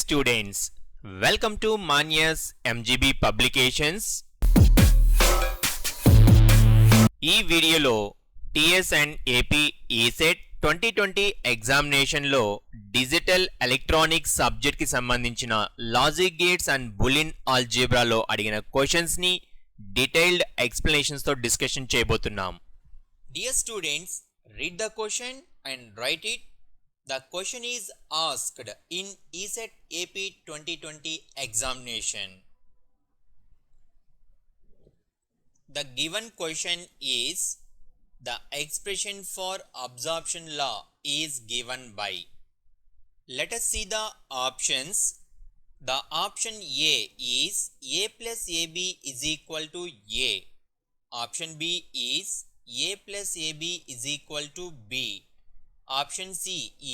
students, welcome to Manyas MGB Publications. ఈ వీడియోలో TS and AP ECET 2020 ఎగ్జామినేషన్లో digital electronics సబ్జెక్ట్కి సంబంధించిన లాజిక్ గేట్స్ అండ్ బూలియన్ ఆల్జీబ్రాలో అడిగిన క్వశ్చన్స్ని డీటెయిల్డ్ ఎక్స్ప్లెనేషన్స్తో డిస్కషన్ చేయబోతున్నాం. Dear students, read the question and write it. The question is asked in ESET AP 2020 examination. The given question is the expression for absorption law is given by. Let us see the options. The option A is A plus AB is equal to A. Option B is A plus AB is equal to B. Option C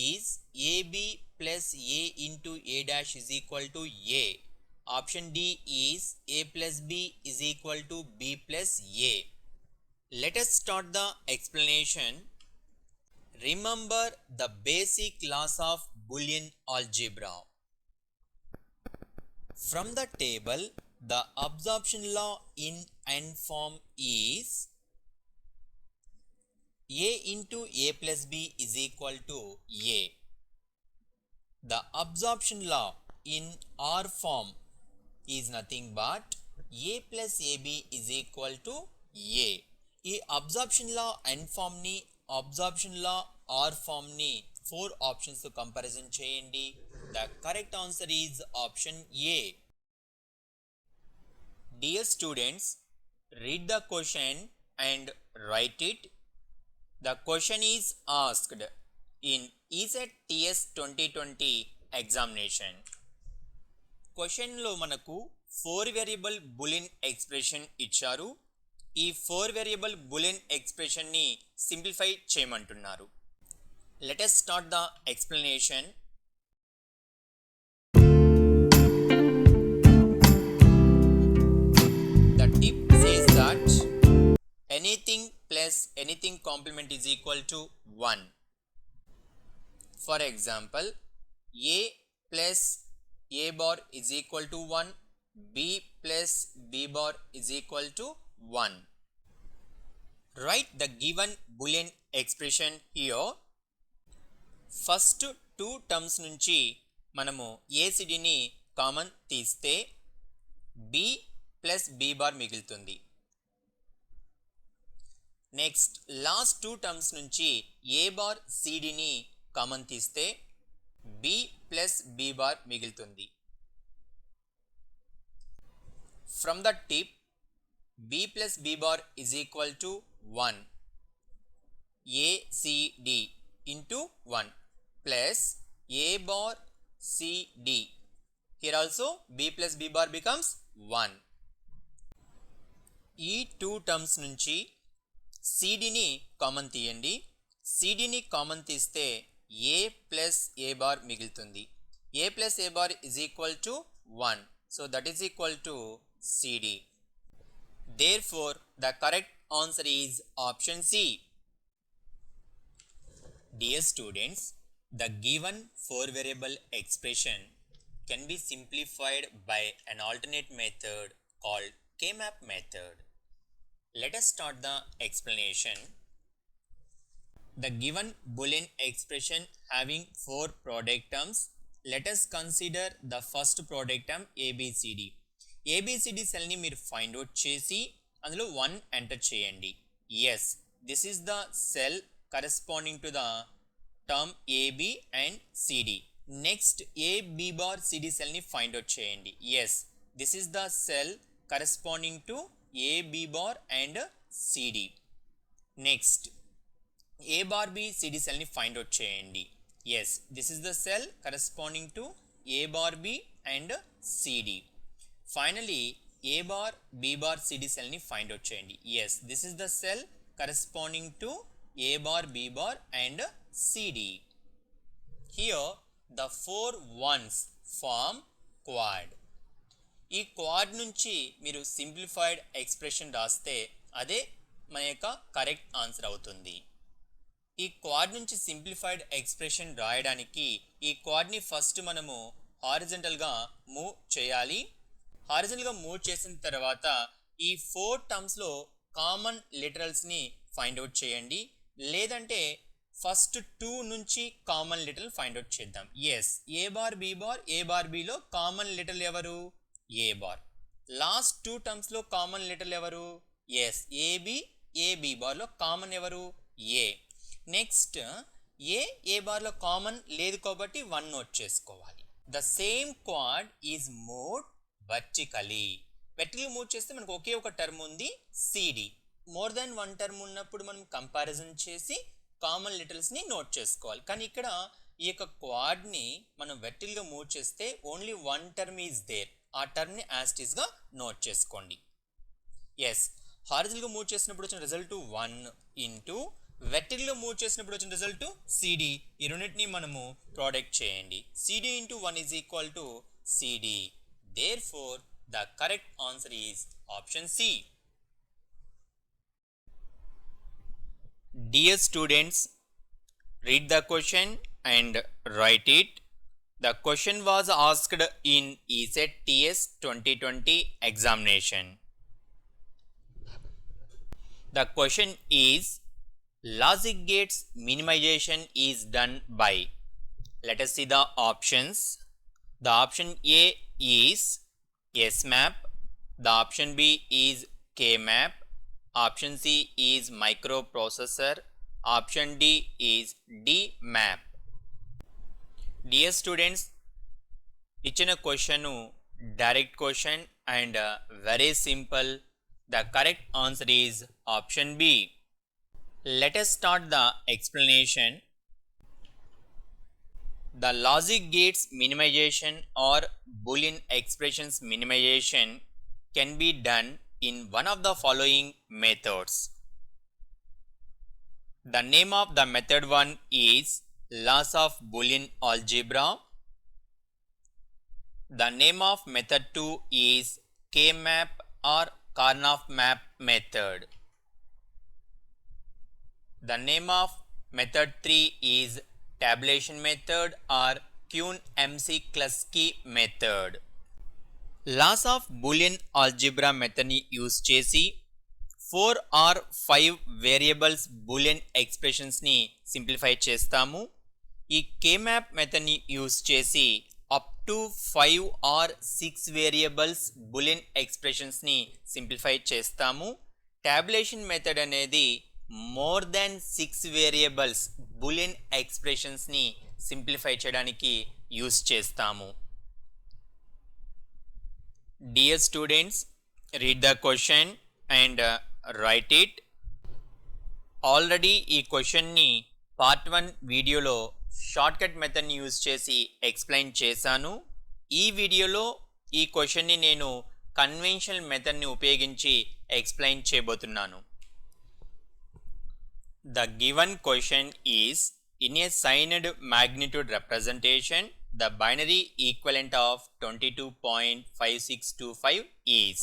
is AB plus A into A dash is equal to A. Option D is A plus B is equal to B plus A. Let us start the explanation. Remember the basic laws of Boolean algebra. From the table, the absorption law in N form is A into A plus B is equal to A. The absorption law in R form is nothing but A plus AB is equal to A. ఈ absorption లా N form ని absorption లా R form ని 4 options తో comparison చేయండి. The correct answer is option A. Dear students, read the question and write it. The question is asked in ESET TS 2020 examination. Question లో మనకు 4 variable Boolean expression ఇచ్చారు. ఈ 4 variable Boolean expression ని simplify చేయమంటున్నారు. Let us start the explanation. The tip says that anything plus anything complement is equal to 1. For example, A plus A bar is equal to 1, B plus B bar is equal to 1. Write the given Boolean expression here. First 2 terms నుంచి మనము ACDని common తీస్తే B plus B bar మిగులుతుంది. Next last 2 terms నుంచి A bar సిడిని common తీస్తే B plus B bar మిగులుతుంది. From the tip B plus B bar is equal to 1 ACD into 1 plus A bar CD. Here also B plus B bar becomes 1. ఈ 2 terms నుంచి సిడిని common తీయండి. సిడిని common తీస్తే ఏ plus A bar మిగులుతుంది. A plus A bar is equal to 1. So that is equal to CD. Therefore the correct answer is option C. Dear students, the given 4 variable expression can be simplified by an alternate method called K-map method. Let us start the explanation. The given Boolean expression having 4 product terms. Let us consider the first product term ABCD. ABCD cell ni meer find out chesi అందులో 1 enter చేయండి. Yes, this is the cell corresponding to the term AB and CD. Next AB bar CD cell ni find out చేయండి. Yes, this is the cell corresponding to A, B bar and CD. Next A bar B CD cell ni find out చేయండి. Yes, this is the cell corresponding to A bar B and CD. Finally A bar B bar CD cell ni find out చేయండి. Yes, this is the cell corresponding to A bar B bar and CD. Here the 4 ones form quad. ఈ quad నుంచి మీరు simplified expression రాస్తే అదే మన యొక్క correct answer అవుతుంది. ఈ క్వాడ్ నుంచి సింప్లిఫైడ్ ఎక్స్ప్రెషన్ రాయడానికి ఈ క్వాడ్ని ఫస్ట్ మనము హారిజంటల్గా మూవ్ చేయాలి. హారిజంటల్గా మూవ్ చేసిన తర్వాత ఈ 4 టర్మ్స్లో కామన్ లిటరల్స్ని ఫైండ్ అవుట్ చేయండి. లేదంటే ఫస్ట్ 2 నుంచి కామన్ లిటరల్ ఫైండ్ అవుట్ చేద్దాం. ఎస్, ఏ బార్ బి బార్, ఏ బార్ బిలో కామన్ లిటరల్ ఎవరు? ఏ బార్. లాస్ట్ 2 టర్మ్స్లో కామన్ లిటరల్ ఎవరు? ఎస్, ఏబి, ఏబి బార్లో కామన్ ఎవరు? ఏ. నెక్స్ట్ ఏ బార్లో కామన్ లేదు కాబట్టి 1 నోట్ చేసుకోవాలి. The same quad is moved vertically. Vertical move చేస్తే మనకు ఒకే ఒక టర్మ్ ఉంది, సిడి. మోర్ దాన్ 1 టర్మ్ ఉన్నప్పుడు మనం కంపారిజన్ చేసి కామన్ లిటరల్స్ని నోట్ చేసుకోవాలి. కానీ ఇక్కడ ఈ యొక్క క్వాడ్ని మనం వెర్టికల్గా మూవ్ చేస్తే ఓన్లీ 1 టర్మ్ ఈజ్ దేర్. ఆ టర్మ్ని యాస్టీస్గా నోట్ చేసుకోండి. ఎస్, హారిజంటల్గా మూవ్ చేసినప్పుడు వచ్చిన రిజల్ట్ 1 ఇంటూ వెర్టికల్గా మూవ్ చేసినప్పుడు వచ్చిన రిజల్ట్ సిడి. ఈ రెండింటిని మనము ప్రోడక్ట్ చేయండి. CD into 1 is equal to CD. Therefore the correct answer is option C. Dear students, read the question and write it. The question was asked in ESET TS 2020 examination. The question is, logic gates minimization is done by. Let us see the options. The option A is SMAP. The option B is KMAP. Option C is microprocessor. Option D is DMAP. Dear students, ఇచ్చిన question direct question and very simple. The correct answer is option B. Let us start the explanation. The logic gates minimization or Boolean expressions minimization can be done in one of the following methods. The name of the method 1 is laws of Boolean algebra. The name of method 2 is K-map or Karnaugh map method. The name of method 3 is tabulation method or Kuhn-McCluskey method. Laws of Boolean algebra మెథడ్ని use చేసి 4 or 5 variables Boolean ఎక్స్ప్రెషన్స్ని simplify చేస్తాము. ఈ K map మెథడ్ని use చేసి up to 5 or 6 variables Boolean ఎక్స్ప్రెషన్స్ని simplify చేస్తాము. Tabulation method అనేది మోర్ దాన్ 6 వేరియబుల్స్ బూలియన్ ఎక్స్ప్రెషన్స్ని సింప్లిఫై చేయడానికి యూజ్ చేస్తాము. Dear students, read the question and write it. Already ఈ క్వశ్చన్ని పార్ట్ 1 వీడియోలో షార్ట్కట్ మెథడ్ని యూజ్ చేసి ఎక్స్ప్లెయిన్ చేశాను. ఈ వీడియోలో ఈ క్వశ్చన్ని నేను కన్వెన్షనల్ మెథడ్ని ఉపయోగించి ఎక్స్ప్లెయిన్ చేయబోతున్నాను. The given question is, in a signed magnitude representation, the binary equivalent of 22.5625 is.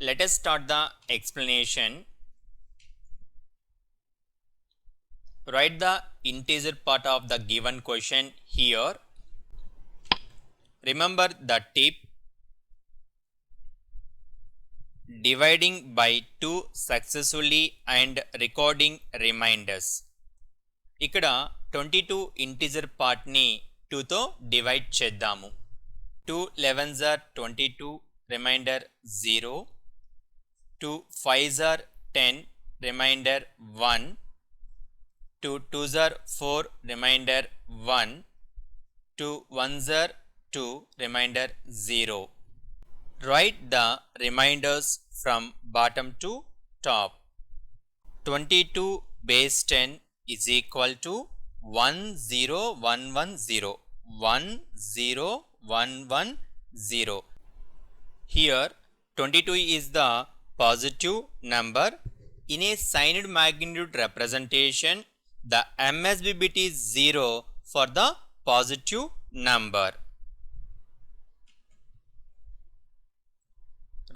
Let us start the explanation. Write the integer part of the given question here. Remember the tip. Dividing by 2 successfully and recording reminders. ఇక్కడ 22 integer పార్ట్ని 2తో divide చేద్దాము. 2 11s are 22, reminder 0. 2 5s are 10, reminder 1. 2 2s are 4, reminder 1. 2 1s are 2, reminder 0. Write the reminders from bottom to top. 22 base 10 is equal to 10110. 10110. Here 22 is the positive number. In a signed magnitude representation, the MSB bit is 0 for the positive number.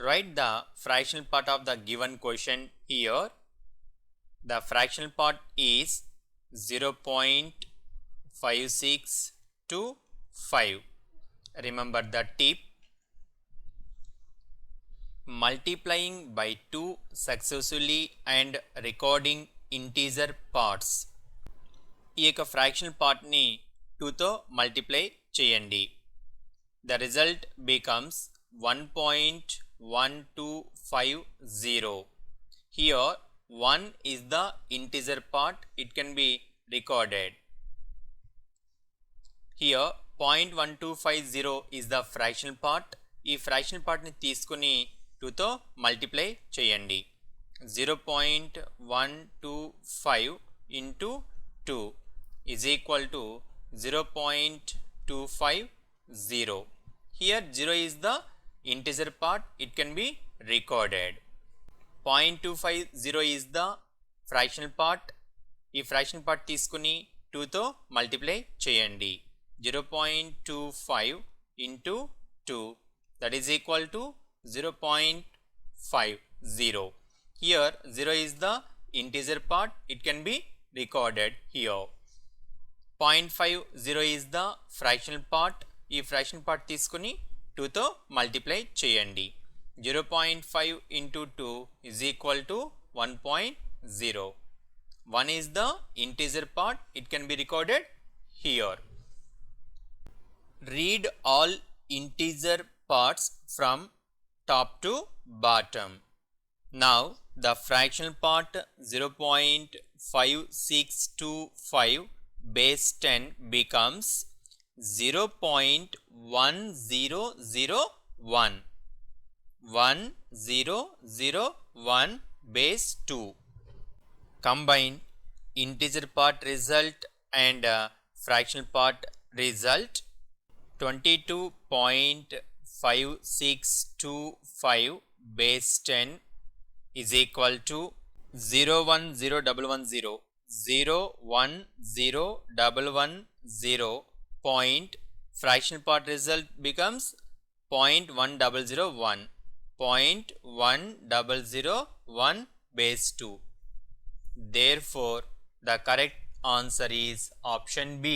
Write the fractional part of the given question here. The fractional part is 0.56 to 5. Remember the tip: multiplying by 2 successively and recording integer parts. ఈ యొక్క fractional పార్ట్ని 2తో multiply చేయండి. The result becomes 1.1250. Here 1 is the integer part, it can be recorded. Here 0.1250 is the fractional part. ఈ fractional పార్ట్ని తీసుకుని 2తో multiply చేయండి. 0.125 into 2 is equal to 0.250. Here 0 is the integer part, it can be recorded. 0.250 is the fractional part. ఈ fractional part తీసుకుని 2తో multiply చేయండి. 0.25 into 2, that is equal to 0.50. Here 0 is the integer part, it can be recorded here. 0.50 is the fractional part. ఈ fractional part తీసుకుని 2తో multiply చేయండి. 0.5 into 2 is equal to 1.0. 1 is the integer part, it can be recorded here. Read all integer parts from top to bottom. Now the fractional part 0.5625 base 10 becomes 0.1001. 1001 base 2. Combine integer part result and fractional part result. 22.5625 base 10 is equal to 01010. 01010 point fractional part result becomes 0.1001. 0.1001 base 2. Therefore, the correct answer is option B.